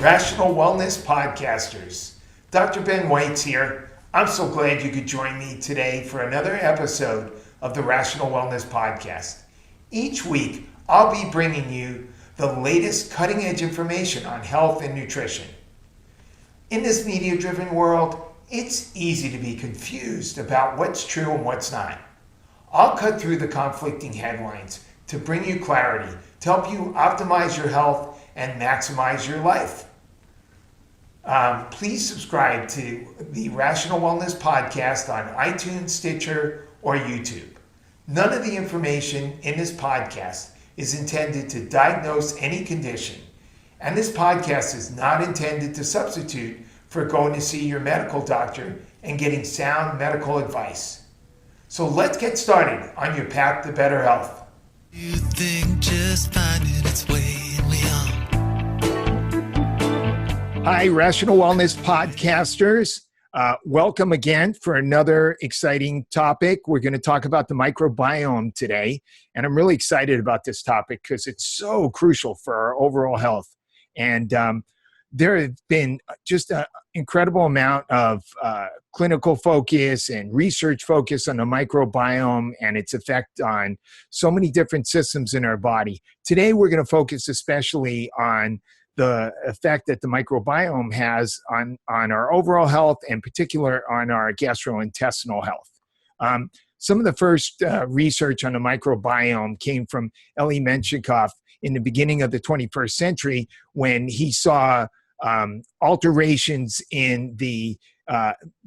Rational Wellness Podcasters. Dr. Ben White's here. I'm so glad you could join me today for another episode of the Rational Wellness Podcast. Each week, I'll be bringing you the latest cutting-edge information on health and nutrition. In this media-driven world, it's easy to be confused about what's true and what's not. I'll cut through the conflicting headlines to bring you clarity, to help you optimize your health and maximize your life. Please subscribe to the Rational Wellness Podcast on iTunes, Stitcher, or YouTube. None of the information in this podcast is intended to diagnose any condition, and this podcast is not intended to substitute for going to see your medical doctor and getting sound medical advice. So let's get started on your path to better health. You think just finding its way in me on. Hi, Rational Wellness Podcasters. Welcome again for another exciting topic. We're going to talk about the microbiome today, and I'm really excited about this topic because it's so crucial for our overall health. And there have been just an incredible amount of clinical focus and research focus on the microbiome and its effect on so many different systems in our body. Today, we're going to focus especially on the effect that the microbiome has on our overall health, and in particular on our gastrointestinal health. Some of the first research on the microbiome came from Elie Menshikov in the beginning of the 21st century, when he saw alterations in the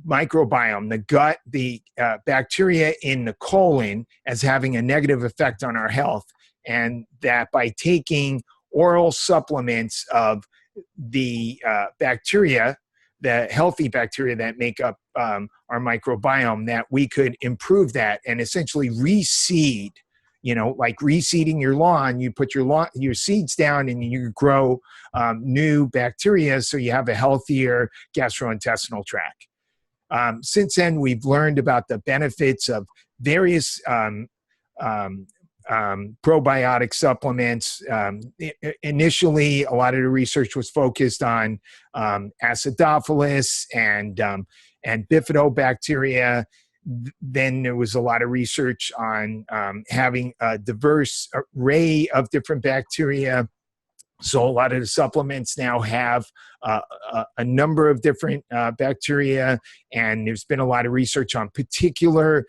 microbiome, the gut, the bacteria in the colon, as having a negative effect on our health, and that by taking oral supplements of the bacteria, the healthy bacteria that make up our microbiome, that we could improve that and essentially reseed. You know, like reseeding your lawn, you put your seeds down and you grow new bacteria, so you have a healthier gastrointestinal tract. Since then, we've learned about the benefits of various probiotic supplements. Initially, a lot of the research was focused on acidophilus and bifidobacteria. Then there was a lot of research on having a diverse array of different bacteria. So a lot of the supplements now have a number of different bacteria, and there's been a lot of research on particular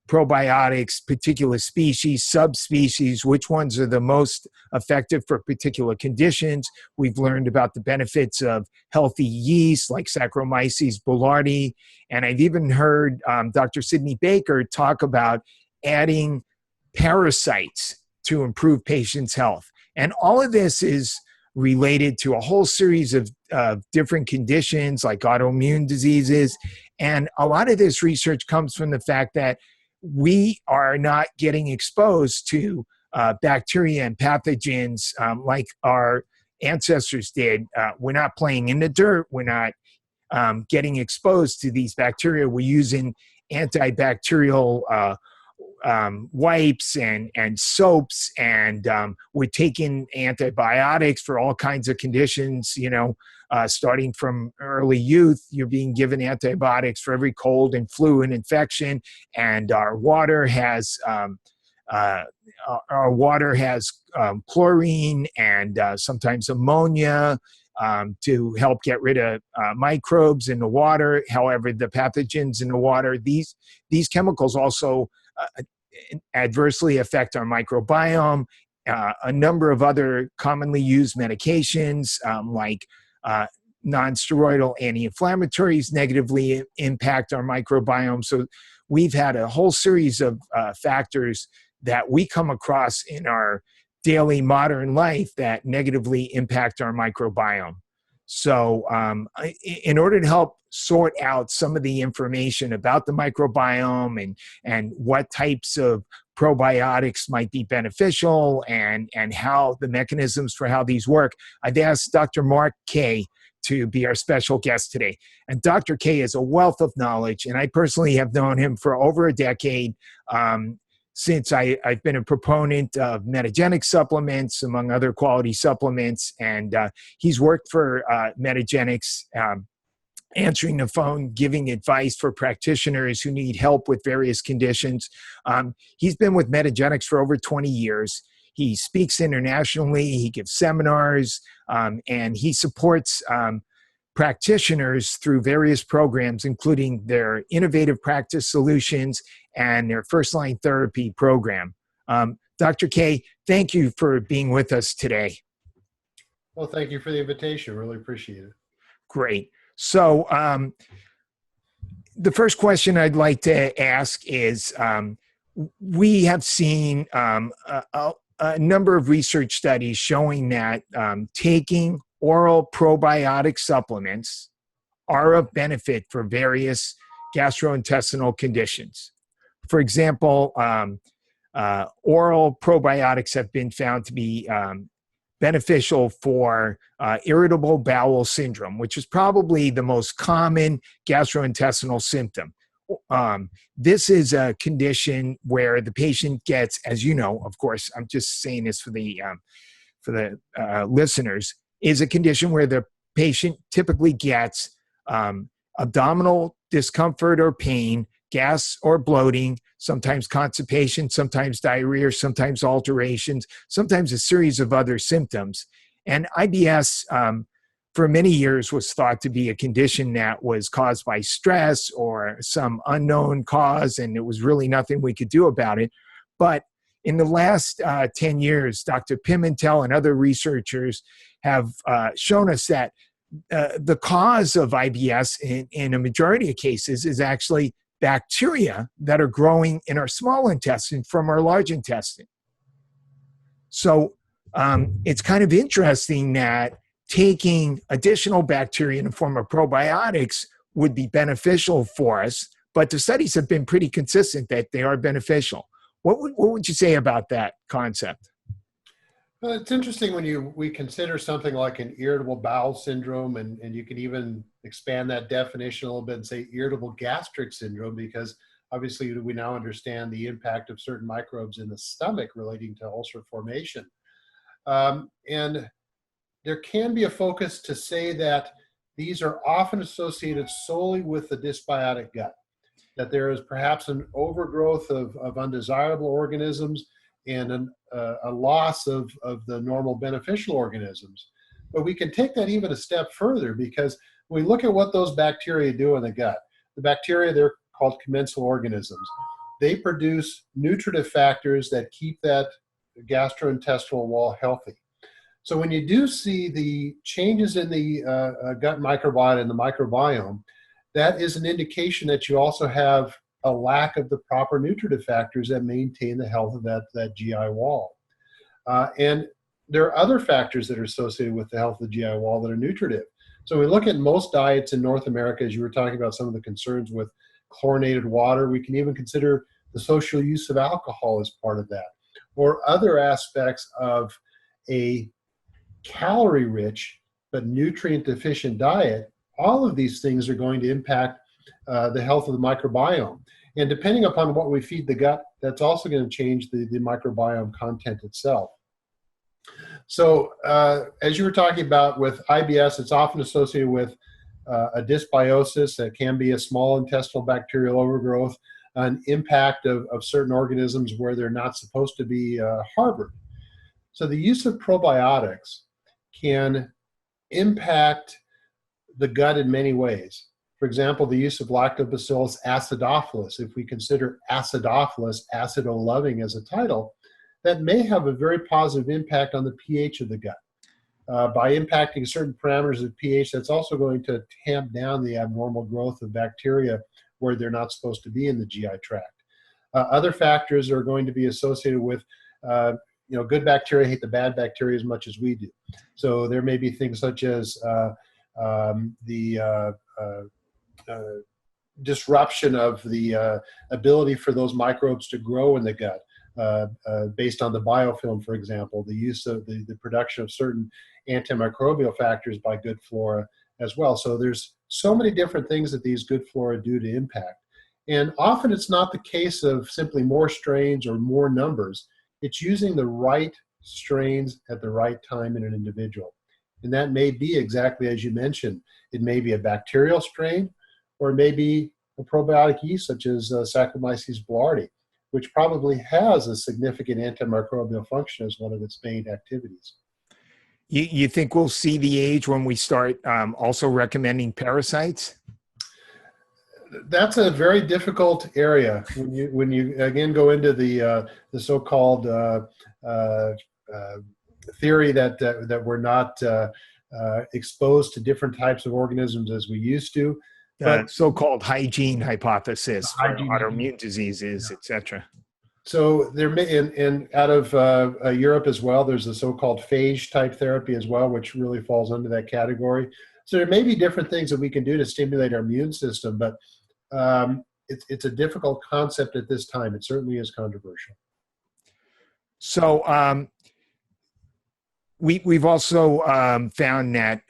probiotics, particular species, subspecies, which ones are the most effective for particular conditions. We've learned about the benefits of healthy yeast like Saccharomyces boulardii, and I've even heard Dr. Sidney Baker talk about adding parasites to improve patients' health. And all of this is related to a whole series of different conditions like autoimmune diseases, and a lot of this research comes from the fact that we are not getting exposed to bacteria and pathogens like our ancestors did. We're not playing in the dirt. We're not getting exposed to these bacteria. We're using antibacterial wipes and soaps, and we're taking antibiotics for all kinds of conditions. You know, starting from early youth, you're being given antibiotics for every cold and flu and infection. And our water has chlorine and sometimes ammonia to help get rid of microbes in the water. However, the pathogens in the water, these chemicals also adversely affect our microbiome. A number of other commonly used medications like non-steroidal anti-inflammatories negatively impact our microbiome. So we've had a whole series of factors that we come across in our daily modern life that negatively impact our microbiome. So in order to help sort out some of the information about the microbiome and what types of probiotics might be beneficial and how the mechanisms for how these work, I've asked Dr. Mark Kaye to be our special guest today. And Dr. Kaye is a wealth of knowledge, and I personally have known him for over a decade. since I've been a proponent of metagenic supplements, among other quality supplements, and he's worked for Metagenics, answering the phone, giving advice for practitioners who need help with various conditions. He's been with Metagenics for over 20 years. He speaks internationally, he gives seminars, and he supports practitioners through various programs, including their innovative practice solutions and their first-line therapy program. Dr. Kaye, thank you for being with us today. Well, thank you for the invitation. Really appreciate it. Great. So the first question I'd like to ask is, we have seen a number of research studies showing that taking oral probiotic supplements are of benefit for various gastrointestinal conditions. For example, oral probiotics have been found to be beneficial for irritable bowel syndrome, which is probably the most common gastrointestinal symptom. This is a condition where the patient gets, as you know, of course, I'm just saying this for the listeners, is a condition where the patient typically gets abdominal discomfort or pain, gas or bloating, sometimes constipation, sometimes diarrhea, sometimes alterations, sometimes a series of other symptoms. And IBS, for many years, was thought to be a condition that was caused by stress or some unknown cause, and it was really nothing we could do about it. But in the last 10 years, Dr. Pimentel and other researchers have shown us that the cause of IBS in a majority of cases is actually bacteria that are growing in our small intestine from our large intestine. So it's kind of interesting that taking additional bacteria in the form of probiotics would be beneficial for us, but the studies have been pretty consistent that they are beneficial. What would you say about that concept? Well, it's interesting when we consider something like an irritable bowel syndrome, and you can even expand that definition a little bit and say irritable gastric syndrome, because obviously we now understand the impact of certain microbes in the stomach relating to ulcer formation. And there can be a focus to say that these are often associated solely with the dysbiotic gut, that there is perhaps an overgrowth of undesirable organisms and a loss of the normal beneficial organisms. But we can take that even a step further, because when we look at what those bacteria do in the gut, the bacteria, they're called commensal organisms. They produce nutritive factors that keep that gastrointestinal wall healthy. So when you do see the changes in the gut microbiota and the microbiome, that is an indication that you also have a lack of the proper nutritive factors that maintain the health of that GI wall. And there are other factors that are associated with the health of the GI wall that are nutritive. So we look at most diets in North America, as you were talking about some of the concerns with chlorinated water. We can even consider the social use of alcohol as part of that, or other aspects of a calorie-rich but nutrient-deficient diet. All of these things are going to impact the health of the microbiome. And depending upon what we feed the gut, that's also going to change the microbiome content itself. So as you were talking about with IBS, it's often associated with a dysbiosis that can be a small intestinal bacterial overgrowth, an impact of certain organisms where they're not supposed to be harbored. So the use of probiotics can impact the gut in many ways. For example, the use of Lactobacillus acidophilus, if we consider acidophilus, acido-loving as a title, that may have a very positive impact on the pH of the gut. By impacting certain parameters of pH, that's also going to tamp down the abnormal growth of bacteria where they're not supposed to be in the GI tract. Other factors are going to be associated with good bacteria hate the bad bacteria as much as we do. So there may be things such as the disruption of the ability for those microbes to grow in the gut, based on the biofilm, for example, the use of the production of certain antimicrobial factors by good flora as well. So there's so many different things that these good flora do to impact. And often it's not the case of simply more strains or more numbers. It's using the right strains at the right time in an individual. And that may be exactly as you mentioned. It may be a bacterial strain, or it may be a probiotic yeast such as Saccharomyces boulardii, which probably has a significant antimicrobial function as one of its main activities. You think we'll see the age when we start also recommending parasites? That's a very difficult area when you again go into the so-called theory that we're not exposed to different types of organisms as we used to. But so-called hygiene hypothesis for hygiene, autoimmune diseases, etc. So there may, and out of Europe as well, there's a so-called phage type therapy as well, which really falls under that category. So there may be different things that we can do to stimulate our immune system, but it's a difficult concept at this time. It certainly is controversial. So we've also found that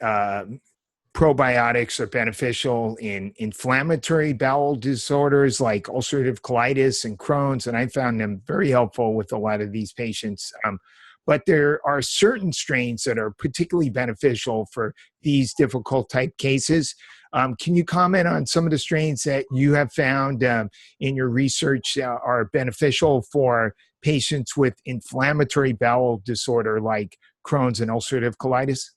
probiotics are beneficial in inflammatory bowel disorders like ulcerative colitis and Crohn's, and I found them very helpful with a lot of these patients. But there are certain strains that are particularly beneficial for these difficult type cases. Can you comment on some of the strains that you have found in your research are beneficial for patients with inflammatory bowel disorder like Crohn's and ulcerative colitis?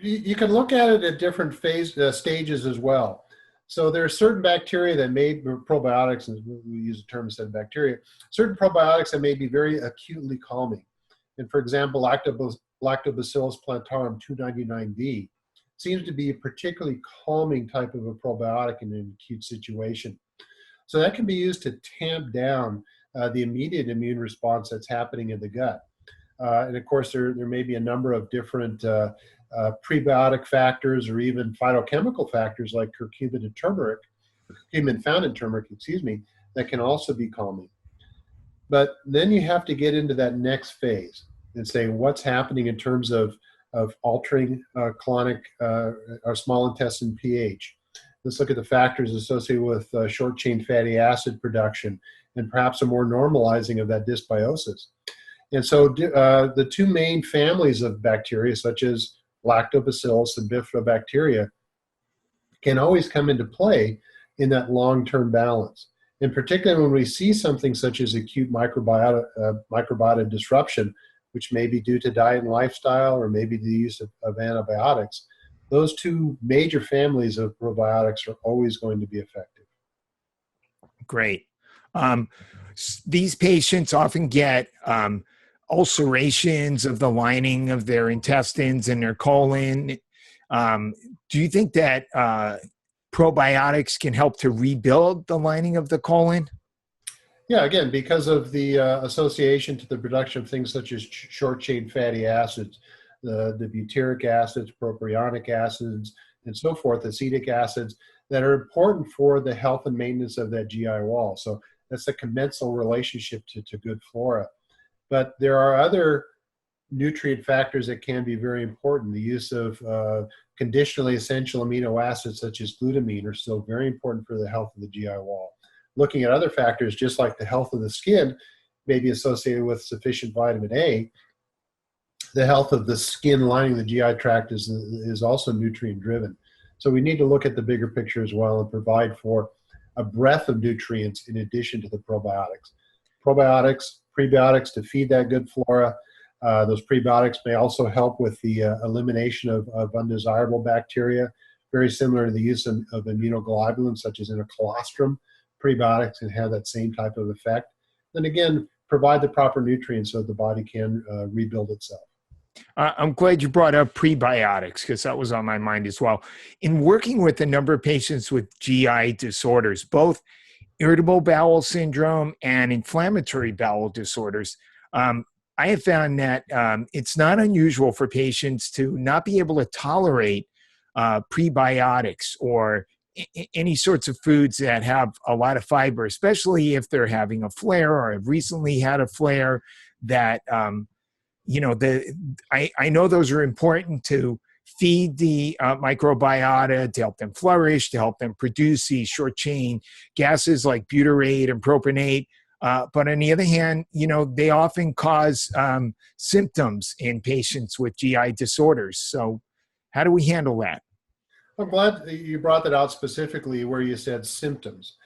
You can look at it at different stages as well. So there are certain bacteria that may, probiotics, and we use the term instead of bacteria, certain probiotics that may be very acutely calming. And for example, Lactobacillus plantarum 299V seems to be a particularly calming type of a probiotic in an acute situation. So that can be used to tamp down the immediate immune response that's happening in the gut. And of course, there may be a number of different prebiotic factors or even phytochemical factors like curcumin and turmeric, curcumin found in turmeric, that can also be calming. But then you have to get into that next phase and say what's happening in terms of altering colonic or small intestine pH. Let's look at the factors associated with short-chain fatty acid production and perhaps a more normalizing of that dysbiosis. And so the two main families of bacteria, such as Lactobacillus and Bifidobacteria, can always come into play in that long-term balance. And particularly when we see something such as acute microbiota disruption, which may be due to diet and lifestyle or maybe the use of antibiotics, those two major families of probiotics are always going to be effective. Great. These patients often get ulcerations of the lining of their intestines and their colon. Do you think that probiotics can help to rebuild the lining of the colon? Yeah, again, because of the association to the production of things such as short-chain fatty acids, the butyric acids, propionic acids, and so forth, acetic acids, that are important for the health and maintenance of that GI wall. So that's a commensal relationship to good flora. But there are other nutrient factors that can be very important. The use of conditionally essential amino acids such as glutamine are still very important for the health of the GI wall. Looking at other factors, just like the health of the skin may be associated with sufficient vitamin A, the health of the skin lining the GI tract is also nutrient driven. So we need to look at the bigger picture as well and provide for a breadth of nutrients in addition to the probiotics. Prebiotics to feed that good flora. Those prebiotics may also help with the elimination of undesirable bacteria, very similar to the use of immunoglobulins such as in a colostrum. Prebiotics can have that same type of effect. Then again, provide the proper nutrients so the body can rebuild itself. I'm glad you brought up prebiotics because that was on my mind as well. In working with a number of patients with GI disorders, both irritable bowel syndrome and inflammatory bowel disorders, I have found that it's not unusual for patients to not be able to tolerate prebiotics or any sorts of foods that have a lot of fiber, especially if they're having a flare or have recently had a flare that, I know those are important to feed the microbiota to help them flourish, to help them produce these short chain gases like butyrate and propionate. But on the other hand, they often cause symptoms in patients with GI disorders. So how do we handle that? I'm glad that you brought that out specifically where you said symptoms,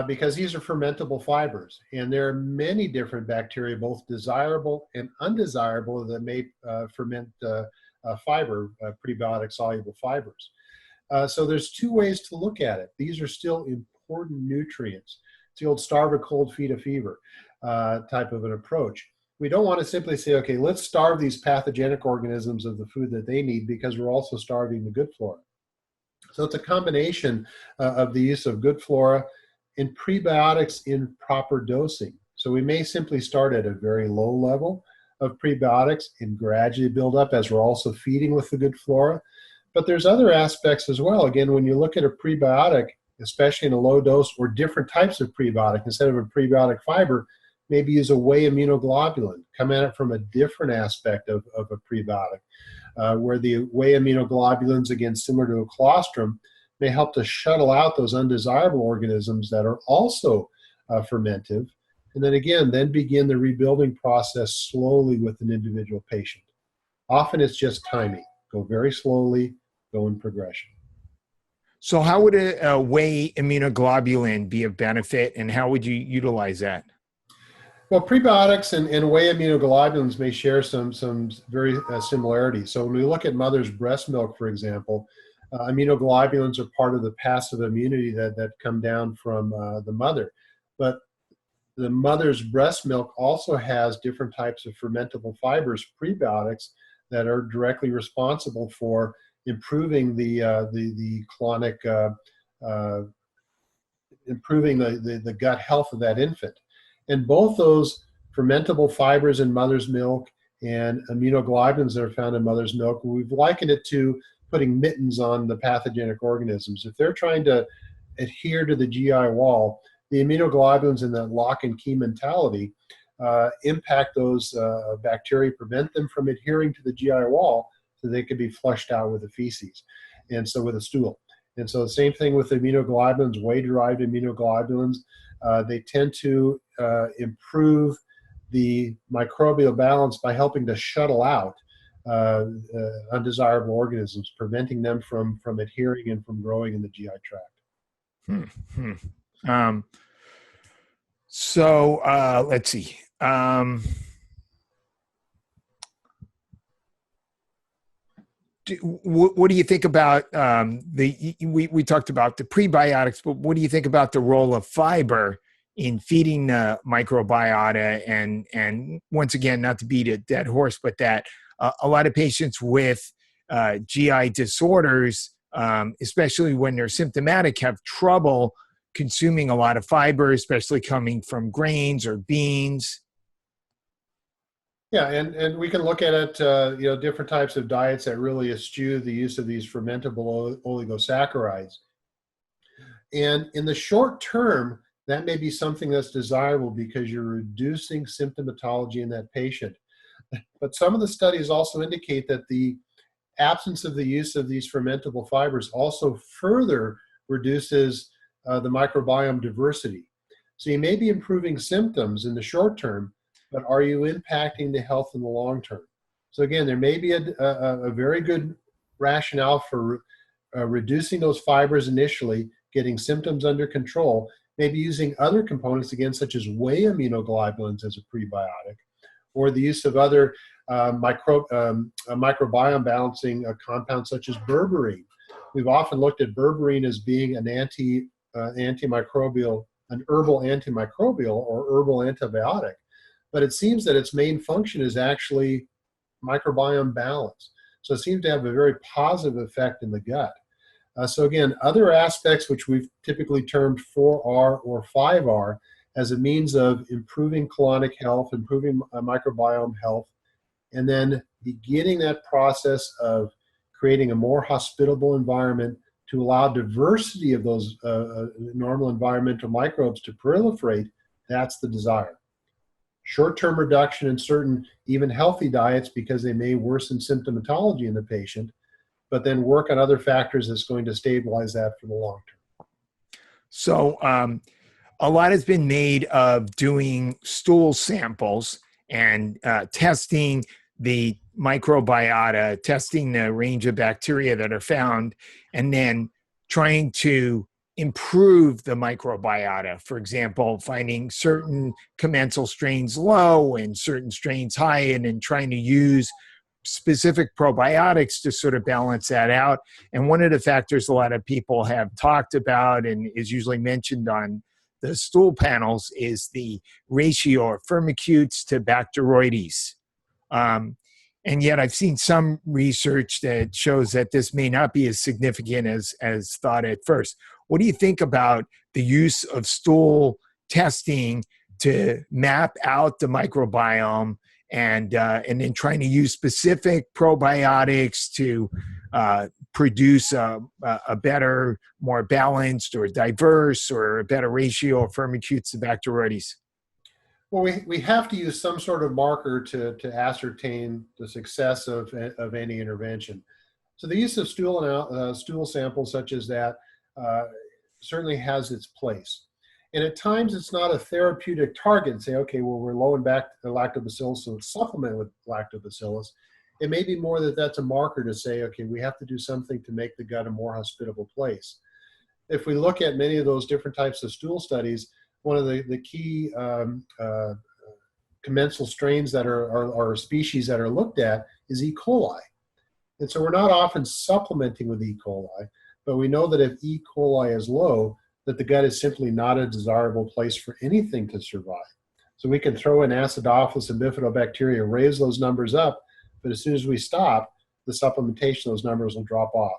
because these are fermentable fibers, and there are many different bacteria, both desirable and undesirable, that may ferment prebiotic soluble fibers. So there's two ways to look at it. These are still important nutrients. It's the old starve a cold, feed a fever type of an approach. We don't want to simply say, okay, let's starve these pathogenic organisms of the food that they need because we're also starving the good flora. So it's a combination of the use of good flora and prebiotics in proper dosing. So we may simply start at a very low level of prebiotics and gradually build up as we're also feeding with the good flora. But there's other aspects as well. Again, when you look at a prebiotic, especially in a low dose or different types of prebiotic, instead of a prebiotic fiber, maybe use a whey immunoglobulin, come at it from a different aspect of a prebiotic. Where the whey immunoglobulins, again, similar to a colostrum, may help to shuttle out those undesirable organisms that are also fermentive, and then begin the rebuilding process slowly with an individual patient. Often it's just timing. Go very slowly, go in progression. So how would a whey immunoglobulin be of benefit, and how would you utilize that? Well, prebiotics and whey immunoglobulins may share some very similarities. So when we look at mother's breast milk, for example, immunoglobulins are part of the passive immunity that come down from the mother. But the mother's breast milk also has different types of fermentable fibers, prebiotics, that are directly responsible for improving the colonic, improving the gut health of that infant. And both those fermentable fibers in mother's milk and immunoglobulins that are found in mother's milk, we've likened it to putting mittens on the pathogenic organisms. If they're trying to adhere to the GI wall, the immunoglobulins in that lock and key mentality impact those bacteria, prevent them from adhering to the GI wall so they could be flushed out with the feces, and so with a stool. And so the same thing with immunoglobulins, whey-derived immunoglobulins. They tend to improve the microbial balance by helping to shuttle out undesirable organisms, preventing them from adhering and from growing in the GI tract. So let's see. What do you think about we talked about the prebiotics, but what do you think about the role of fiber in feeding the microbiota? And once again, not to beat a dead horse, but that a lot of patients with GI disorders, especially when they're symptomatic, have trouble consuming a lot of fiber, especially coming from grains or beans. Yeah, and we can look at it, different types of diets that really eschew the use of these fermentable oligosaccharides. And in the short term, that may be something that's desirable because you're reducing symptomatology in that patient. But some of the studies also indicate that the absence of the use of these fermentable fibers also further reduces the microbiome diversity. So you may be improving symptoms in the short term, but are you impacting the health in the long term? So again, there may be a very good rationale for reducing those fibers initially, getting symptoms under control, maybe using other components, again, such as whey immunoglobulins as a prebiotic, or the use of other microbiome balancing compounds such as berberine. We've often looked at berberine as being an antimicrobial, an herbal antimicrobial or herbal antibiotic. But it seems that its main function is actually microbiome balance. So it seems to have a very positive effect in the gut. So again, other aspects which we've typically termed 4R or 5R as a means of improving colonic health, improving microbiome health, and then beginning that process of creating a more hospitable environment to allow diversity of those normal environmental microbes to proliferate. That's the desire. Short-term reduction in certain even healthy diets because they may worsen symptomatology in the patient, but then work on other factors that's going to stabilize that for the long term. So a lot has been made of doing stool samples and testing the microbiota, testing the range of bacteria that are found, and then trying to improve the microbiota. For example, finding certain commensal strains low and certain strains high, and then trying to use specific probiotics to sort of balance that out. And one of the factors a lot of people have talked about and is usually mentioned on the stool panels is the ratio of firmicutes to Bacteroides. And yet I've seen some research that shows that this may not be as significant as thought at first. What do you think about the use of stool testing to map out the microbiome and then trying to use specific probiotics to produce a better, more balanced or diverse or a better ratio of firmicutes to Bacteroides? Well, we have to use some sort of marker to ascertain the success of any intervention. So the use of stool samples such as that certainly has its place. And at times it's not a therapeutic target. Say, okay, well, we're low in lactobacillus, so supplement with lactobacillus. It may be more that that's a marker to say, okay, we have to do something to make the gut a more hospitable place. If we look at many of those different types of stool studies, one of the key commensal strains that are species that are looked at is E. coli. And so we're not often supplementing with E. coli, but we know that if E. coli is low, that the gut is simply not a desirable place for anything to survive. So we can throw in acidophilus and bifidobacteria, raise those numbers up, but as soon as we stop the supplementation, those numbers will drop off.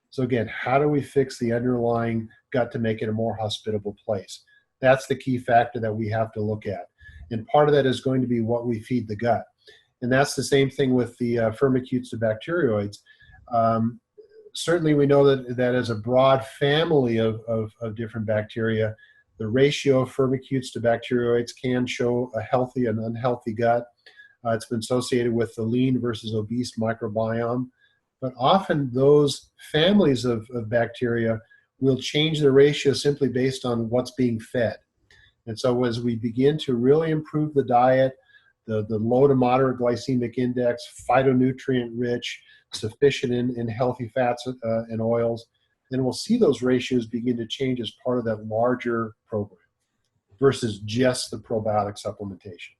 So again, how do we fix the underlying gut to make it a more hospitable place? That's the key factor that we have to look at. And part of that is going to be what we feed the gut. And that's the same thing with the firmicutes to bacteroids. Certainly we know that as a broad family of different bacteria, the ratio of firmicutes to bacteroids can show a healthy and unhealthy gut. It's been associated with the lean versus obese microbiome. But often those families of bacteria will change the ratio simply based on what's being fed. And so as we begin to really improve the diet, the low to moderate glycemic index, phytonutrient rich, sufficient in healthy fats and oils, then we'll see those ratios begin to change as part of that larger program versus just the probiotic supplementation.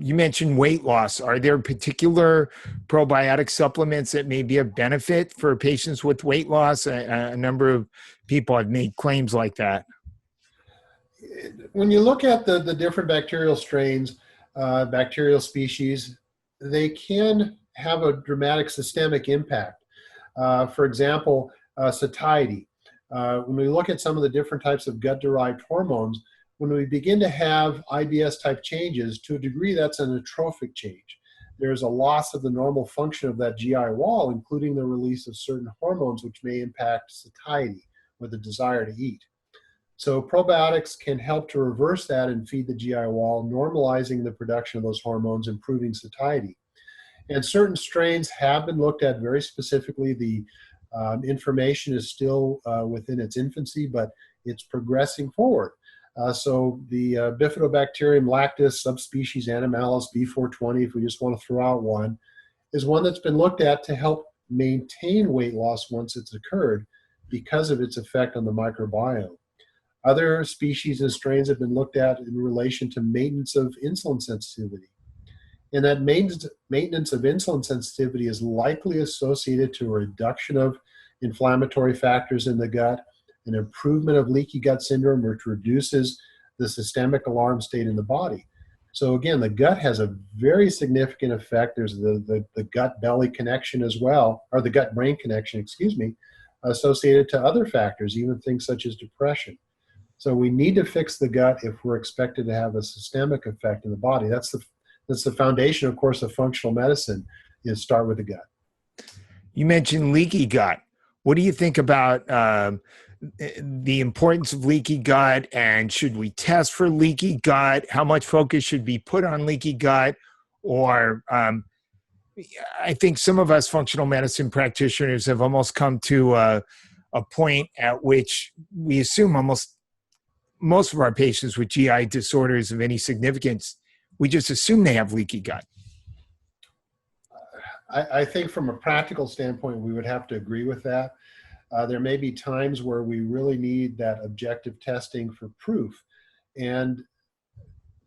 You mentioned weight loss. Are there particular probiotic supplements that may be of benefit for patients with weight loss? A number of people have made claims like that. When you look at the different bacterial strains, bacterial species, they can have a dramatic systemic impact. For example, satiety. When we look at some of the different types of gut-derived hormones, when we begin to have IBS type changes, to a degree that's an atrophic change. There's a loss of the normal function of that GI wall, including the release of certain hormones which may impact satiety or the desire to eat. So probiotics can help to reverse that and feed the GI wall, normalizing the production of those hormones, improving satiety. And certain strains have been looked at very specifically. The information is still within its infancy, but it's progressing forward. So the Bifidobacterium lactis subspecies Animalis B420, if we just want to throw out one, is one that's been looked at to help maintain weight loss once it's occurred because of its effect on the microbiome. Other species and strains have been looked at in relation to maintenance of insulin sensitivity. And that maintenance of insulin sensitivity is likely associated to a reduction of inflammatory factors in the gut, an improvement of leaky gut syndrome, which reduces the systemic alarm state in the body. So again, the gut has a very significant effect. There's the gut-belly connection as well, or the gut-brain connection, excuse me, associated to other factors, even things such as depression. So we need to fix the gut if we're expected to have a systemic effect in the body. That's the foundation, of course, of functional medicine, is start with the gut. You mentioned leaky gut. What do you think about the importance of leaky gut, and should we test for leaky gut? How much focus should be put on leaky gut? Or I think some of us functional medicine practitioners have almost come to a point at which we assume almost most of our patients with GI disorders of any significance, we just assume they have leaky gut. I think from a practical standpoint, we would have to agree with that. There may be times where we really need that objective testing for proof. And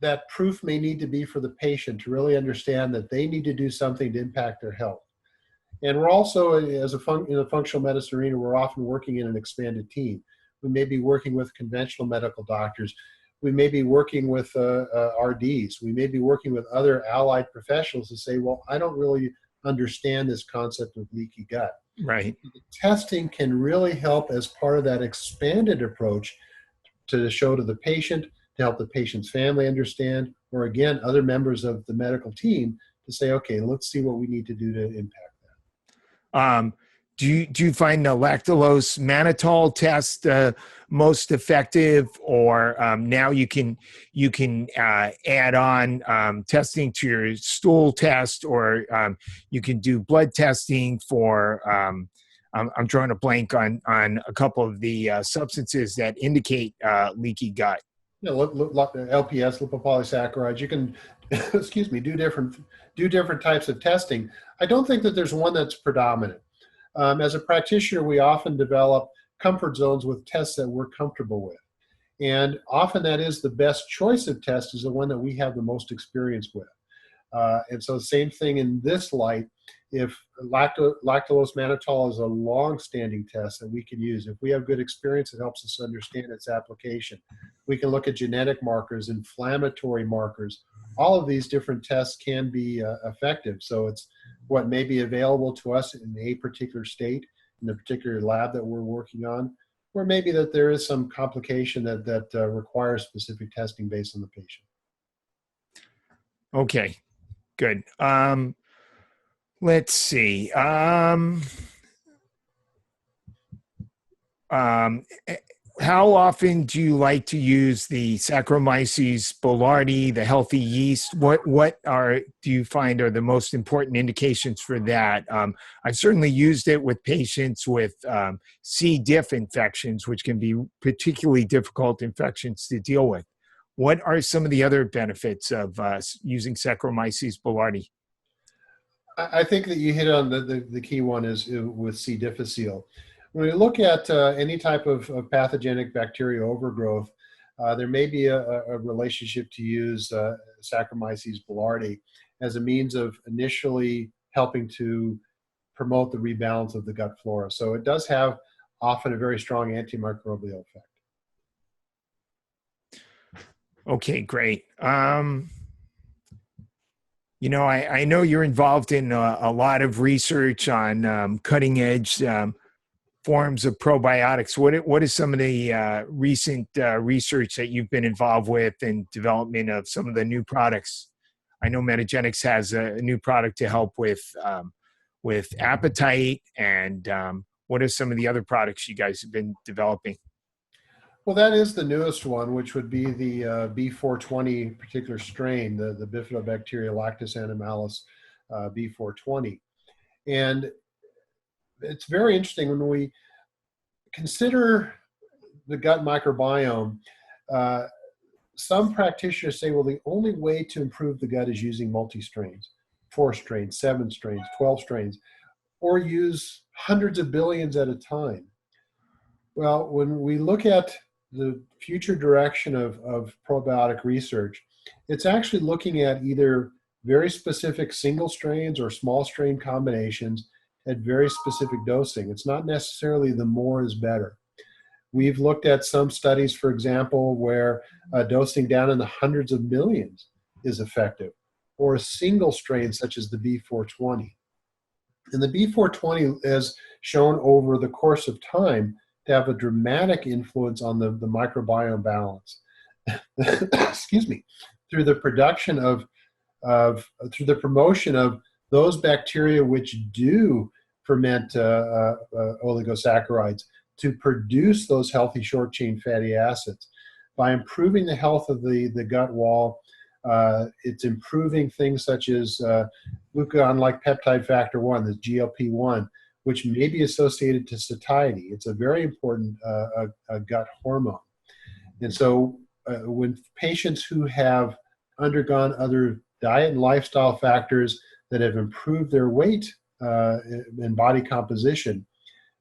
that proof may need to be for the patient to really understand that they need to do something to impact their health. And we're also, as in the functional medicine arena, we're often working in an expanded team. We may be working with conventional medical doctors. We may be working with RDs. We may be working with other allied professionals to say, well, I don't really understand this concept of leaky gut. Right. The testing can really help as part of that expanded approach to show to the patient, to help the patient's family understand, or again, other members of the medical team to say, okay, let's see what we need to do to impact that. Do you find the lactulose mannitol test most effective, or now you can add on testing to your stool test, or you can do blood testing for I'm drawing a blank on a couple of the substances that indicate leaky gut. You know, LPS, lipopolysaccharides. You can, excuse me, do different types of testing. I don't think that there's one that's predominant. As a practitioner, we often develop comfort zones with tests that we're comfortable with. And often that is the best choice of test is the one that we have the most experience with. And so same thing in this light, if lactulose mannitol is a long-standing test that we can use. If we have good experience, it helps us understand its application. We can look at genetic markers, inflammatory markers. All of these different tests can be effective. So it's what may be available to us in a particular state, in the particular lab that we're working on, or maybe that there is some complication that requires specific testing based on the patient. Okay, good. Let's see. How often do you like to use the Saccharomyces boulardii, the healthy yeast? What do you find are the most important indications for that? I've certainly used it with patients with C. diff infections, which can be particularly difficult infections to deal with. What are some of the other benefits of using Saccharomyces boulardii? I think that you hit on the key one is with C. difficile. When we look at any type of pathogenic bacteria overgrowth, there may be a relationship to use Saccharomyces boulardii as a means of initially helping to promote the rebalance of the gut flora. So it does have often a very strong antimicrobial effect. Okay, great. You know, I know you're involved in a lot of research on cutting edge forms of probiotics. What is some of the recent research that you've been involved with in development of some of the new products? I know Metagenics has a new product to help with appetite, and what are some of the other products you guys have been developing? Well, that is the newest one, which would be the B420 particular strain, the Bifidobacteria lactis animalis B420. And it's very interesting when we consider the gut microbiome. Some practitioners say, well, the only way to improve the gut is using multi-strains, 4 strains, 7 strains, 12 strains, or use hundreds of billions at a time. Well, when we look at the future direction of probiotic research, it's actually looking at either very specific single strains or small strain combinations at very specific dosing. It's not necessarily the more is better. We've looked at some studies, for example, where dosing down in the hundreds of millions is effective, or a single strain such as the B420. And the B420 has shown over the course of time to have a dramatic influence on the microbiome balance. Excuse me, through the production through the promotion of those bacteria which do ferment oligosaccharides to produce those healthy short chain fatty acids. By improving the health of the gut wall, it's improving things such as glucagon-like peptide factor 1, the GLP-1, which may be associated to satiety. It's a very important gut hormone. And so when patients who have undergone other diet and lifestyle factors that have improved their weight and body composition,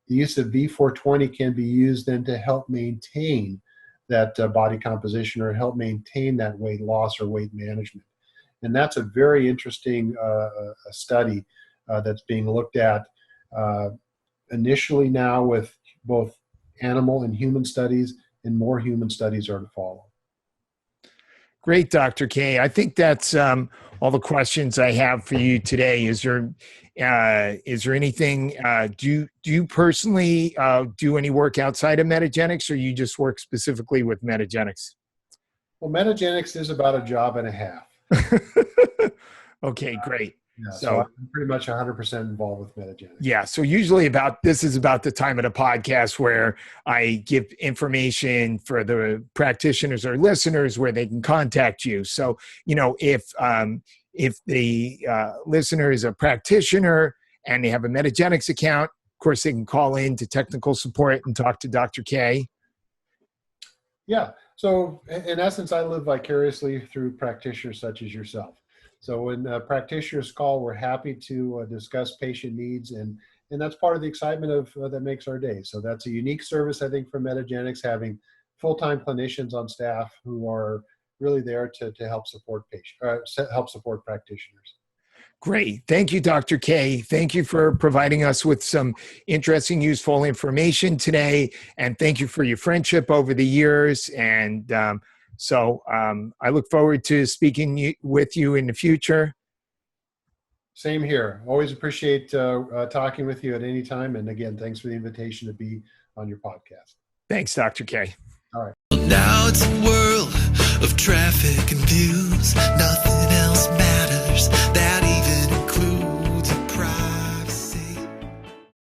the use of V420 can be used then to help maintain that body composition or help maintain that weight loss or weight management. And that's a very interesting study that's being looked at initially now with both animal and human studies, and more human studies are to follow. Great, Dr. Kaye. I think that's all the questions I have for you today. Is there anything, do you personally do any work outside of Metagenics, or you just work specifically with Metagenics? Well, Metagenics is about a job and a half. Okay, great. Yeah, so I'm pretty much 100% involved with Metagenics. Yeah, so usually this is about the time of the podcast where I give information for the practitioners or listeners where they can contact you. So, if the listener is a practitioner and they have a Metagenics account, of course, they can call in to technical support and talk to Dr. Kaye. Yeah, so in essence, I live vicariously through practitioners such as yourself. So when practitioners call, we're happy to discuss patient needs, and that's part of the excitement of that makes our day. So that's a unique service, I think, for Metagenics, having full-time clinicians on staff who are really there to help support help support practitioners. Great. Thank you, Dr. Kaye. Thank you for providing us with some interesting, useful information today. And thank you for your friendship over the years. And so I look forward to speaking with you in the future. Same here. Always appreciate talking with you at any time. And again, thanks for the invitation to be on your podcast. Thanks, Dr. Kaye. All right. Now it's a world of traffic and views. Nothing